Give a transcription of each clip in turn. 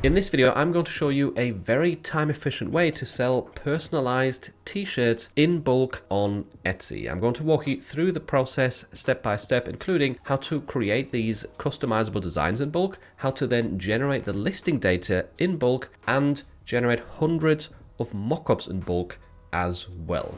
In this video, I'm going to show you a very time-efficient way to sell personalized t-shirts in bulk on Etsy. I'm going to walk you through the process step by step, including how to create these customizable designs in bulk, how to then generate the listing data in bulk, and generate hundreds of mockups in bulk as well.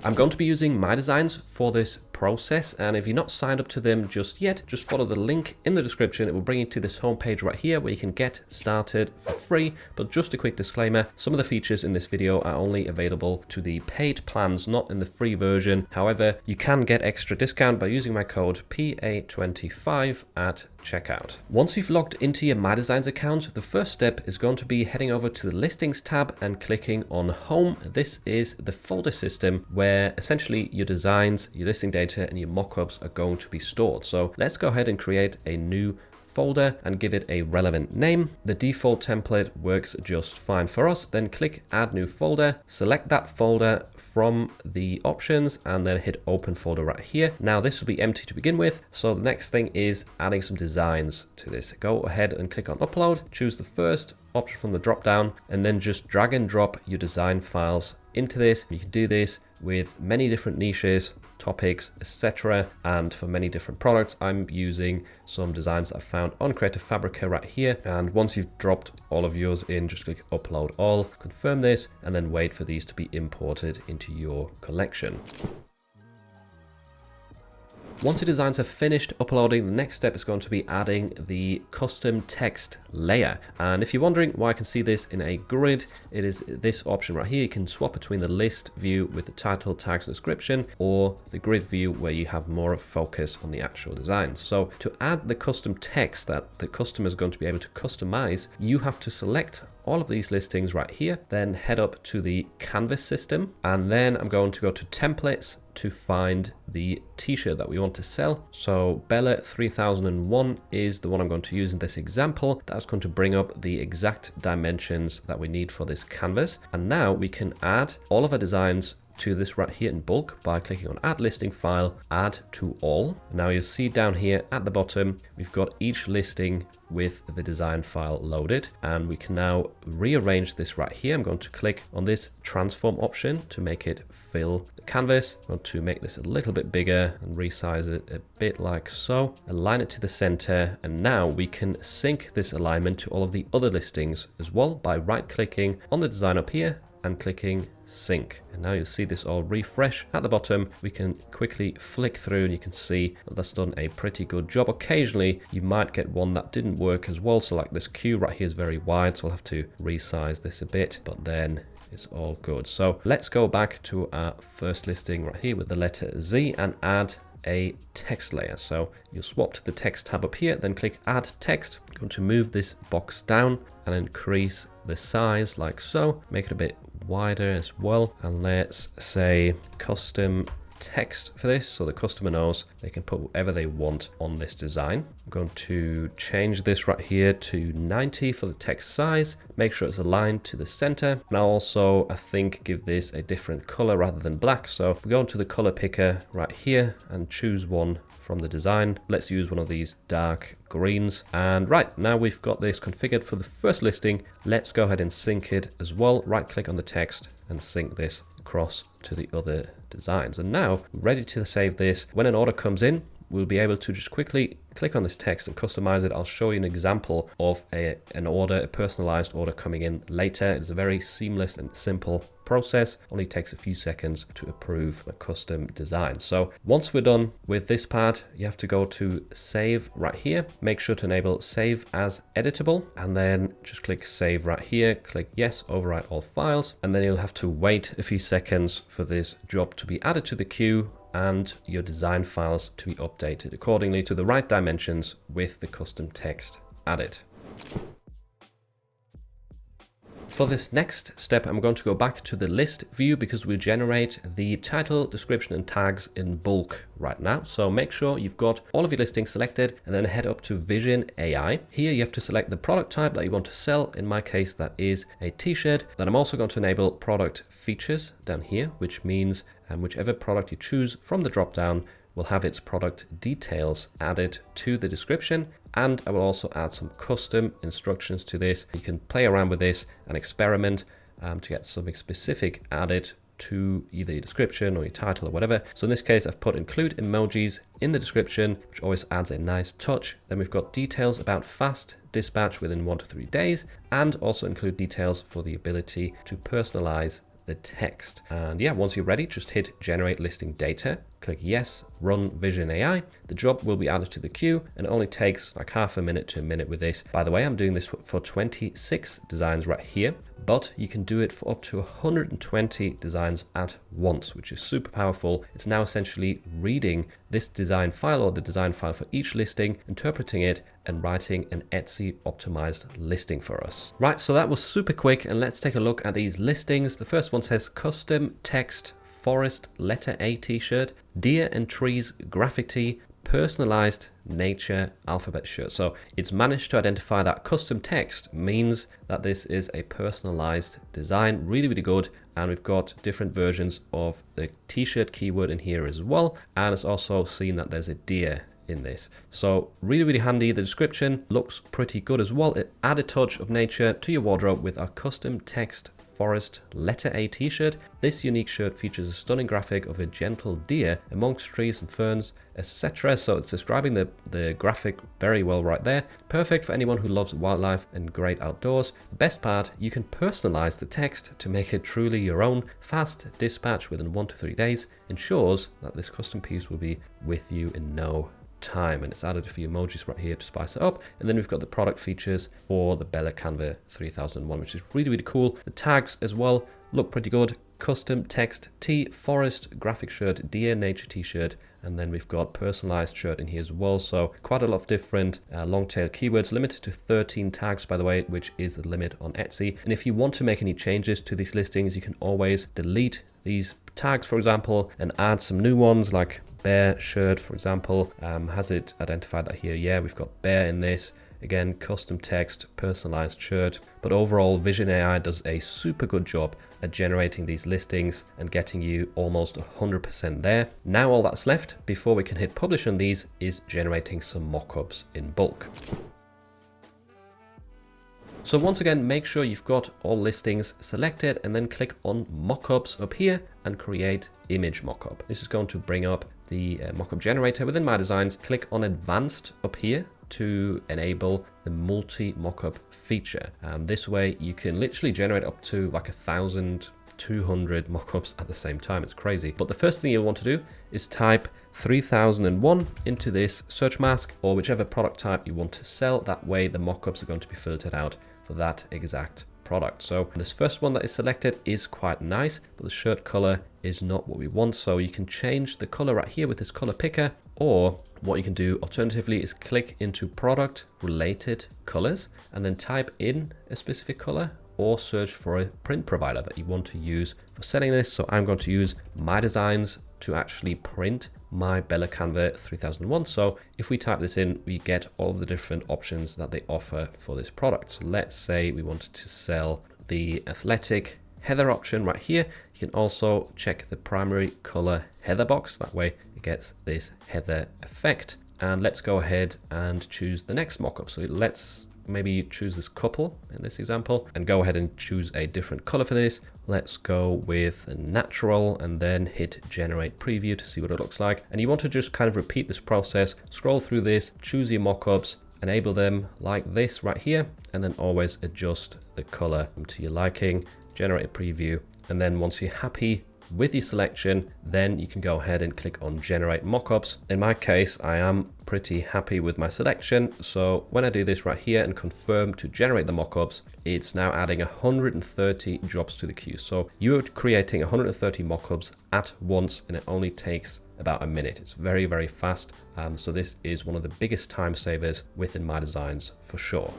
I'm going to be using MyDesigns for this process, and if you're not signed up to them just yet, just follow the link in the description. It will bring you to this homepage right here where you can get started for free. But just a quick disclaimer, some of the features in this video are only available to the paid plans, not in the free version. However, you can get extra discount by using my code PA25 at checkout. Once you've logged into your MyDesigns account, the first step is going to be heading over to the listings tab and clicking on home. This is the folder system where essentially your designs, your listing data, and your mockups are going to be stored. So let's go ahead and create a new folder and give it a relevant name. The default template works just fine for us. Then click add new folder, select that folder from the options, and then hit open folder right here. Now this will be empty to begin with. So the next thing is adding some designs to this. Go ahead and click on upload, choose the first option from the drop down, and then just drag and drop your design files into this. You can do this with many different niches, topics, etc. And for many different products, I'm using some designs I found on Creative Fabrica right here. And once you've dropped all of yours in, just click upload all, confirm this, and then wait for these to be imported into your collection. Once the designs are finished uploading, the next step is going to be adding the custom text layer. And if you're wondering why I can see this in a grid, it is this option right here. You can swap between the list view with the title, tags, and description, or the grid view where you have more of focus on the actual designs. So to add the custom text that the customer is going to be able to customize, you have to select all of these listings right here, then head up to the canvas system, and then I'm going to go to templates to find the t-shirt that we want to sell. So Bella 3001 is the one I'm going to use in this example. That's going to bring up the exact dimensions that we need for this canvas. And now we can add all of our designs to this right here in bulk by clicking on add listing file, add to all. Now you'll see down here at the bottom, we've got each listing with the design file loaded, and we can now rearrange this right here. I'm going to click on this transform option to make it fill the canvas. I'm going to make this a little bit bigger and resize it a bit like so, align it to the center, and now we can sync this alignment to all of the other listings as well by right clicking on the design up here and clicking sync. And now you'll see this all refresh at the bottom. We can quickly flick through and you can see that that's done a pretty good job. Occasionally you might get one that didn't work as well. So like this queue right here is very wide, so I'll have to resize this a bit, but then it's all good. So let's go back to our first listing right here with the letter Z and add a text layer. So you'll swap to the text tab up here, then click add text. I'm going to move this box down and increase the size like so, make it a bit wider as well, and let's say custom text for this so the customer knows they can put whatever they want on this design. I'm going to change this right here to 90 for the text size, make sure it's aligned to the center, and I'll also, I think, give this a different color rather than black. So we go into the color picker right here and choose one from the design. Let's use one of these dark greens. And right now we've got this configured for the first listing. Let's go ahead and sync it as well. Right click on the text and sync this across to the other designs. And now ready to save this. When an order comes in, we'll be able to just quickly click on this text and customize it. I'll show you an example of an order, a personalized order coming in later. It's a very seamless and simple process. Only takes a few seconds to approve a custom design. So once we're done with this part, you have to go to save right here. Make sure to enable save as editable, and then just click save right here. Click yes, overwrite all files, and then you'll have to wait a few seconds for this job to be added to the queue and your design files to be updated accordingly to the right dimensions with the custom text added. For this next step, I'm going to go back to the list view because we'll generate the title, description, and tags in bulk right now. So make sure you've got all of your listings selected and then head up to Vision AI. Here you have to select the product type that you want to sell. In my case, that is a t-shirt. Then I'm also going to enable product features down here, which means whichever product you choose from the drop down will have its product details added to the description And I will also add some custom instructions to this. You can play around with this and experiment to get something specific added to either your description or your title or whatever. So in this case, I've put include emojis in the description, which always adds a nice touch. Then we've got details about fast dispatch within 1 to 3 days, and also include details for the ability to personalize the text. And yeah, once you're ready, just hit generate listing data, click yes, run Vision AI. The job will be added to the queue and it only takes like half a minute to a minute with this. By the way, I'm doing this for 26 designs right here, but you can do it for up to 120 designs at once, which is super powerful. It's now essentially reading this design file or the design file for each listing, interpreting it and writing an Etsy optimized listing for us. Right, so that was super quick, and let's take a look at these listings. The first one says custom text forest letter A t-shirt, deer and trees graphic tee, personalized nature alphabet shirt. So it's managed to identify that custom text means that this is a personalized design. Really, really good. And we've got different versions of the t-shirt keyword in here as well. And it's also seen that there's a deer in this. So really, really handy. The description looks pretty good as well. It add a touch of nature to your wardrobe with our custom text forest letter A t-shirt. This unique shirt features a stunning graphic of a gentle deer amongst trees and ferns, etc. So it's describing the graphic very well right there. Perfect for anyone who loves wildlife and great outdoors. The best part, you can personalize the text to make it truly your own. Fast dispatch within 1 to 3 days ensures that this custom piece will be with you in no time, and it's added a few emojis right here to spice it up. And then we've got the product features for the Bella Canva 3001, which is really, really cool. The tags as well look pretty good. Custom text tee, forest graphic shirt, deer nature t-shirt, and then we've got personalized shirt in here as well. So quite a lot of different long tail keywords, limited to 13 tags, by the way, which is the limit on Etsy. And if you want to make any changes to these listings, you can always delete these tags, for example, and add some new ones like bear shirt, for example. Has it identified that here? Yeah, we've got bear in this. Again, custom text, personalized shirt. But overall, Vision AI does a super good job at generating these listings and getting you almost 100% there. Now all that's left before we can hit publish on these is generating some mockups in bulk. So once again, make sure you've got all listings selected and then click on mockups up here and create image mockup. This is going to bring up the mockup generator within MyDesigns. Click on advanced up here to enable the multi mockup feature. This way you can literally generate up to like 1,200 mockups at the same time. It's crazy. But the first thing you'll want to do is type 3001 into this search mask or whichever product type you want to sell. That way the mockups are going to be filtered out for that exact product. So this first one that is selected is quite nice, but the shirt color is not what we want. So you can change the color right here with this color picker, or what you can do alternatively is click into product related colors and then type in a specific color or search for a print provider that you want to use for selling this. So I'm going to use MyDesigns to actually print my Bella Canva 3001. So if we type this in, we get all the different options that they offer for this product. So let's say we wanted to sell the athletic heather option right here. You can also check the primary color heather box. That way it gets this heather effect. And let's go ahead and choose the next mockup. So let's maybe choose this couple in this example and go ahead and choose a different color for this. Let's go with natural and then hit generate preview to see what it looks like. And you want to just kind of repeat this process, scroll through this, choose your mockups, enable them like this right here, and then always adjust the color to your liking, generate a preview. And then once you're happy with your selection, then you can go ahead and click on generate mockups. In my case, I am pretty happy with my selection. So when I do this right here and confirm to generate the mockups, it's now adding 130 jobs to the queue. So you're creating 130 mockups at once and it only takes about a minute. It's very, very fast. So this is one of the biggest time savers within MyDesigns for sure.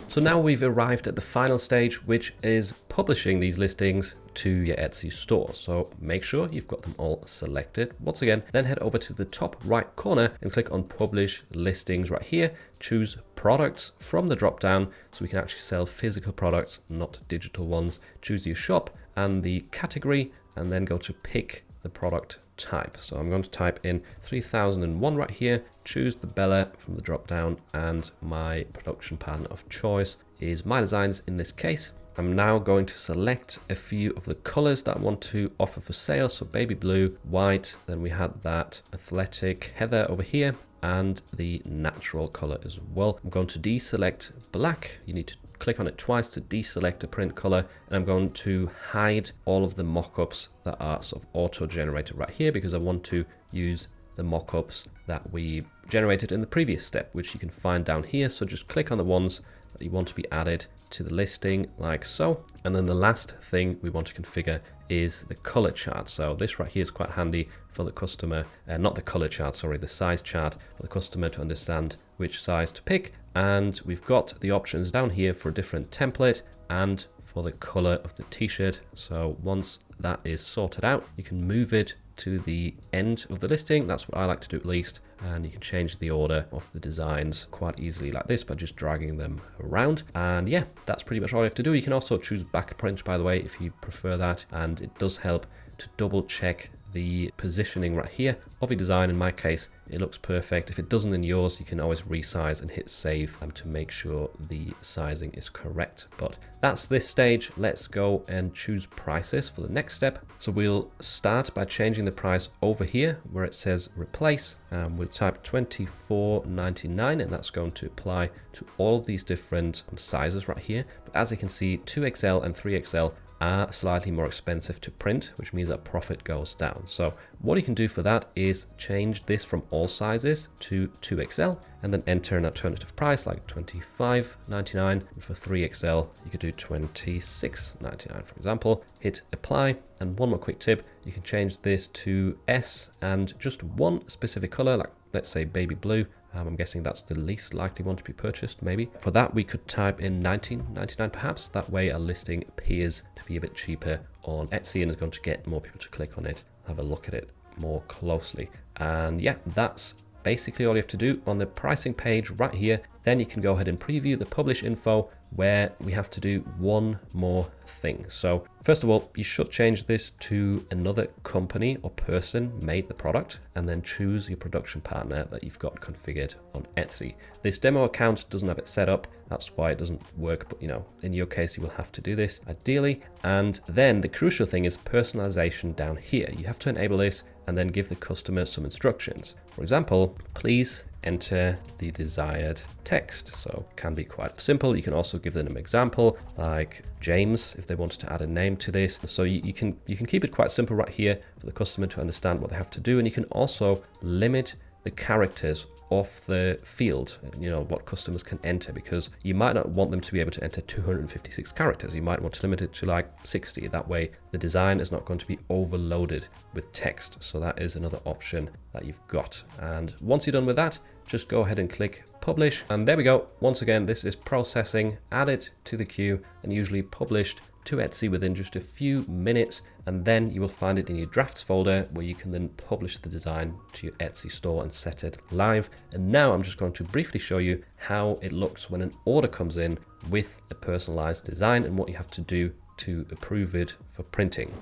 So now we've arrived at the final stage, which is publishing these listings to your Etsy store. So make sure you've got them all selected. Once again, then head over to the top right corner and click on publish listings right here. Choose products from the drop down so we can actually sell physical products, not digital ones. Choose your shop and the category and then go to pick the product type. So I'm going to type in 3001 right here, choose the Bella from the drop down, and my production pattern of choice is MyDesigns in this case. I'm now going to select a few of the colors that I want to offer for sale. So baby blue, white, then we had that athletic heather over here, and the natural color as well. I'm going to deselect black. You need to click on it twice to deselect a print color, and I'm going to hide all of the mockups that are sort of auto-generated right here, because I want to use the mockups that we generated in the previous step, which you can find down here. So just click on the ones that you want to be added to the listing like so. And then the last thing we want to configure is the color chart. So this right here is quite handy for the customer, not the color chart, sorry, the size chart, for the customer to understand which size to pick. And we've got the options down here for a different template and for the color of the t-shirt. So once that is sorted out, you can move it to the end of the listing. That's what I like to do at least. And you can change the order of the designs quite easily like this by just dragging them around. And yeah, that's pretty much all you have to do. You can also choose back print, by the way, if you prefer that. And it does help to double check the positioning right here of your design. In my case, it looks perfect. If it doesn't in yours, you can always resize and hit save to make sure the sizing is correct. But that's this stage. Let's go and choose prices for the next step. So we'll start by changing the price over here where it says replace. We'll type $24.99, and that's going to apply to all of these different sizes right here. But as you can see, 2XL and 3XL are slightly more expensive to print, which means that profit goes down. So what you can do for that is change this from all sizes to 2XL and then enter an alternative price like $25.99. And for 3XL, you could do $26.99, for example. Hit apply. And one more quick tip, you can change this to S and just one specific color, like let's say baby blue. I'm guessing that's the least likely one to be purchased, maybe. For that, we could type in $19.99 perhaps. That way our listing appears to be a bit cheaper on Etsy and is going to get more people to click on it, have a look at it more closely. And yeah, that's basically all you have to do on the pricing page right here. Then you can go ahead and preview the publish info, where we have to do one more thing. So first of all, you should change this to another company or person made the product, and then choose your production partner that you've got configured on Etsy. This demo account doesn't have it set up. That's why it doesn't work. But you know, in your case, you will have to do this ideally. And then the crucial thing is personalization down here. You have to enable this and then give the customer some instructions. For example, please enter the desired text. So it can be quite simple. You can also give them an example like James if they wanted to add a name to this. So you can keep it quite simple right here for the customer to understand what they have to do. And you can also limit the characters of the field, you know, what customers can enter, because you might not want them to be able to enter 256 characters. You might want to limit it to like 60. That way the design is not going to be overloaded with text. So that is another option that you've got. And once you're done with that, just go ahead and click publish. And there we go. Once again, this is processing, add it to the queue, and usually published to Etsy within just a few minutes. And then you will find it in your drafts folder, where you can then publish the design to your Etsy store and set it live. And now I'm just going to briefly show you how it looks when an order comes in with a personalized design and what you have to do to approve it for printing.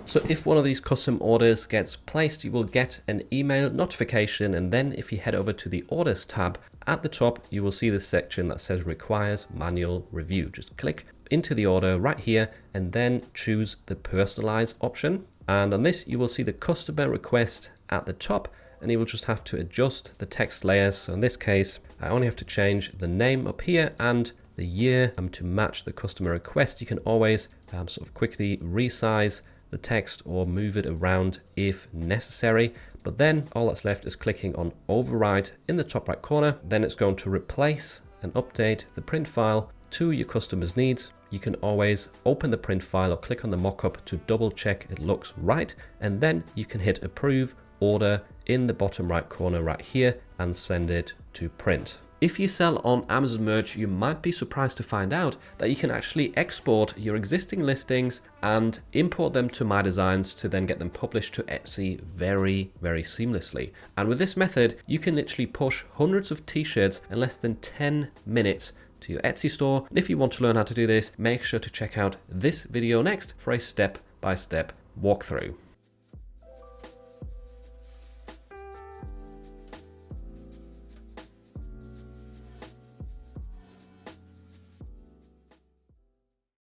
So if one of these custom orders gets placed, you will get an email notification. And then if you head over to the orders tab at the top, you will see this section that says requires manual review. Just click into the order right here and then choose the personalize option. And on this, you will see the customer request at the top, and you will just have to adjust the text layers. So in this case, I only have to change the name up here and the year to match the customer request. You can always sort of quickly resize the text or move it around if necessary. But then all that's left is clicking on override in the top right corner. Then it's going to replace and update the print file to your customer's needs. You can always open the print file or click on the mockup to double check it looks right. And then you can hit approve order in the bottom right corner right here and send it to print. If you sell on Amazon Merch, you might be surprised to find out that you can actually export your existing listings and import them to MyDesigns to then get them published to Etsy very, very seamlessly. And with this method, you can literally push hundreds of t-shirts in less than 10 minutes to your Etsy store. And if you want to learn how to do this, make sure to check out this video next for a step-by-step walkthrough.